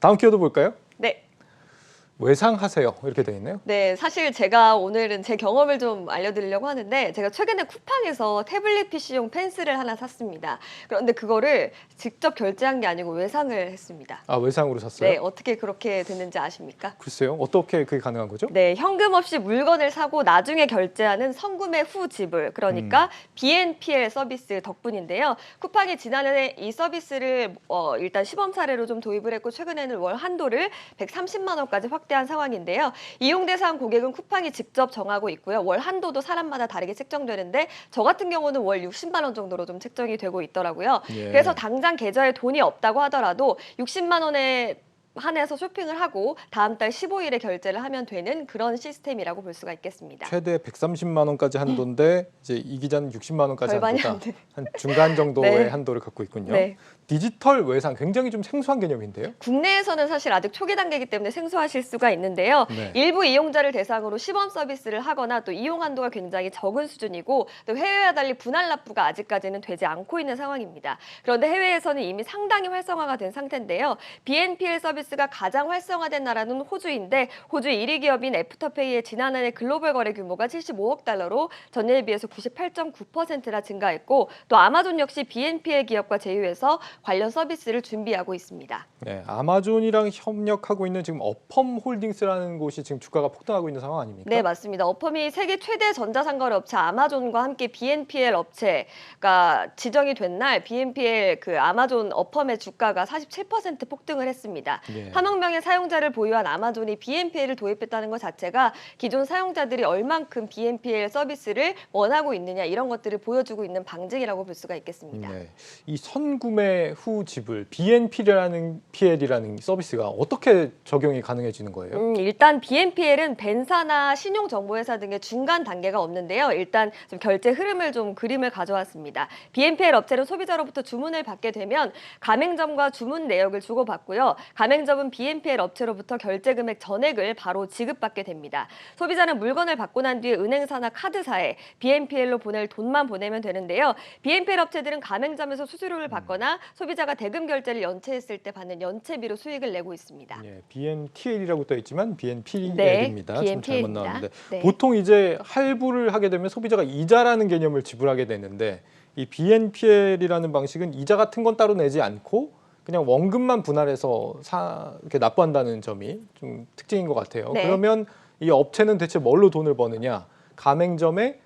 다음 키워드 볼까요? 네. 외상하세요. 이렇게 되어 있네요. 네, 사실 제가 오늘은 제 경험을 좀 알려드리려고 하는데 제가 최근에 쿠팡에서 태블릿 PC용 펜슬을 하나 샀습니다. 그런데 그거를 직접 결제한 게 아니고 외상을 했습니다. 아, 외상으로 샀어요? 네, 어떻게 그렇게 됐는지 아십니까? 글쎄요. 어떻게 그게 가능한 거죠? 네, 현금 없이 물건을 사고 나중에 결제하는 선구매 후 지불, 그러니까 BNPL 서비스 덕분인데요. 쿠팡이 지난해 이 서비스를 일단 시범 사례로 좀 도입을 했고 최근에는 월 한도를 130만 원까지 확대한 상황인데요. 이용 대상 고객은 쿠팡이 직접 정하고 있고요. 월 한도도 사람마다 다르게 책정되는데 저 같은 경우는 월 60만 원 정도로 좀 책정이 되고 있더라고요. 예. 그래서 당장 계좌에 돈이 없다고 하더라도 60만 원에 한해서 쇼핑을 하고 다음 달 15일에 결제를 하면 되는 그런 시스템이라고 볼 수가 있겠습니다. 최대 130만 원까지 한도인데 이제 이 기자는 60만 원까지 절반이 한도다. 안 되는. 한 중간 정도의 네. 한도를 갖고 있군요. 네. 디지털 외상 굉장히 좀 생소한 개념인데요. 국내에서는 사실 아직 초기 단계이기 때문에 생소하실 수가 있는데요. 네. 일부 이용자를 대상으로 시범 서비스를 하거나 또 이용 한도가 굉장히 적은 수준이고 또 해외와 달리 분할 납부가 아직까지는 되지 않고 있는 상황입니다. 그런데 해외에서는 이미 상당히 활성화가 된 상태인데요. BNPL 서비스가 가장 활성화된 나라는 호주인데 호주 1위 기업인 애프터페이의 지난해 글로벌 거래 규모가 75억 달러로 전년에 비해서 98.9%나 증가했고 또 아마존 역시 BNPL 기업과 제휴해서 관련 서비스를 준비하고 있습니다. 네, 아마존이랑 협력하고 있는 지금 어펌 홀딩스라는 곳이 지금 주가가 폭등하고 있는 상황 아닙니까? 네, 맞습니다. 어펌이 세계 최대 전자상거래 업체 아마존과 함께 BNPL 업체가 지정이 된 날 BNPL 그 아마존 어펌의 주가가 47% 폭등을 했습니다. 예. 3억 명의 사용자를 보유한 아마존이 BNPL을 도입했다는 것 자체가 기존 사용자들이 얼만큼 BNPL 서비스를 원하고 있느냐 이런 것들을 보여주고 있는 방증이라고 볼 수가 있겠습니다. 네. 이 선구매 후 지불 BNPL이라는 서비스가 어떻게 적용이 가능해지는 거예요? 일단 BNPL은 벤사나 신용정보회사 등의 중간 단계가 없는데요. 일단 좀 결제 흐름을 좀 그림을 가져왔습니다. BNPL 업체는 소비자로부터 주문을 받게 되면 가맹점과 주문 내역을 주고받고요. 가맹점은 BNPL 업체로부터 결제 금액 전액을 바로 지급받게 됩니다. 소비자는 물건을 받고 난 뒤에 은행사나 카드사에 BNPL로 보낼 돈만 보내면 되는데요. BNPL 업체들은 가맹점에서 수수료를 받거나 소비자가 대금 결제를 연체했을 때 받는 연체비로 수익을 내고 있습니다. 예, BNTL이라고 떠 있지만 BNPL입니다. 네, 지금 잘못 BNPL입니다. 나왔는데 네. 보통 이제 할부를 하게 되면 소비자가 이자라는 개념을 지불하게 되는데 이 BNPL이라는 방식은 이자 같은 건 따로 내지 않고 그냥 원금만 분할해서 이렇게 납부한다는 점이 좀 특징인 것 같아요. 네. 그러면 이 업체는 대체 뭘로 돈을 버느냐? 가맹점으로부터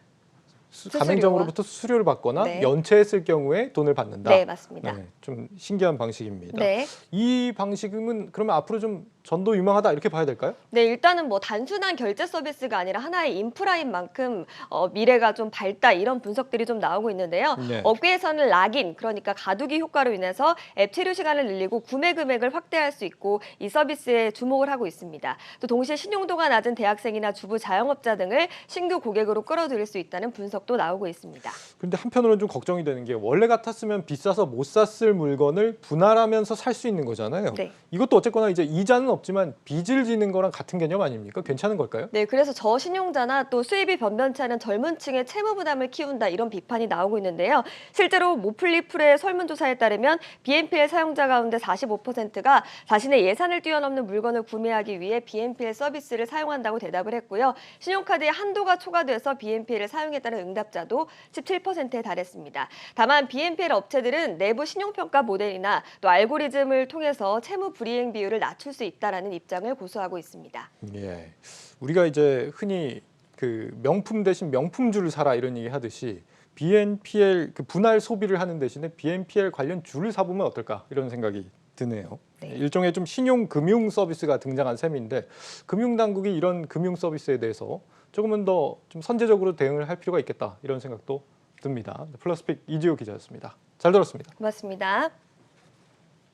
수수료를 받거나 네. 연체했을 경우에 돈을 받는다. 네, 맞습니다. 네, 좀 신기한 방식입니다. 네. 이 방식은 그러면 앞으로 좀 전도 유망하다 이렇게 봐야 될까요? 네, 일단은 뭐 단순한 결제 서비스가 아니라 하나의 인프라인 만큼 미래가 좀 밝다 이런 분석들이 좀 나오고 있는데요. 네. 업계에서는 락인, 그러니까 가두기 효과로 인해서 앱 체류 시간을 늘리고 구매 금액을 확대할 수 있고 이 서비스에 주목을 하고 있습니다. 또 동시에 신용도가 낮은 대학생이나 주부 자영업자 등을 신규 고객으로 끌어들일 수 있다는 분석도 나오고 있습니다. 그런데 한편으로는 좀 걱정이 되는 게 원래 같았으면 비싸서 못 샀을 물건을 분할하면서 살 수 있는 거잖아요. 네. 이것도 어쨌거나 이제 이자는 없지만 빚을 지는 거랑 같은 개념 아닙니까? 괜찮은 걸까요? 네, 그래서 저신용자나 또 수입이 변변치 않은 젊은 층의 채무 부담을 키운다 이런 비판이 나오고 있는데요. 실제로 모플리풀의 설문조사에 따르면 BNPL 사용자 가운데 45%가 자신의 예산을 뛰어넘는 물건을 구매하기 위해 BNPL 서비스를 사용한다고 대답을 했고요. 신용카드의 한도가 초과돼서 BNPL을 사용했다는 응답자도 17%에 달했습니다. 다만 BNPL 업체들은 내부 신용평가 모델이나 또 알고리즘을 통해서 채무 불이행 비율을 낮출 수 있다라는 입장을 고수하고 있습니다. 예, 우리가 이제 흔히 그 명품 대신 명품주를 사라 이런 얘기 하듯이 BNPL 그 분할 소비를 하는 대신에 BNPL 관련 주를 사보면 어떨까 이런 생각이 드네요. 네. 일종의 좀 신용 금융 서비스가 등장한 셈인데 금융 당국이 이런 금융 서비스에 대해서 조금은 더 좀 선제적으로 대응을 할 필요가 있겠다 이런 생각도 듭니다. 플러스픽 이지호 기자였습니다. 잘 들었습니다. 고맙습니다.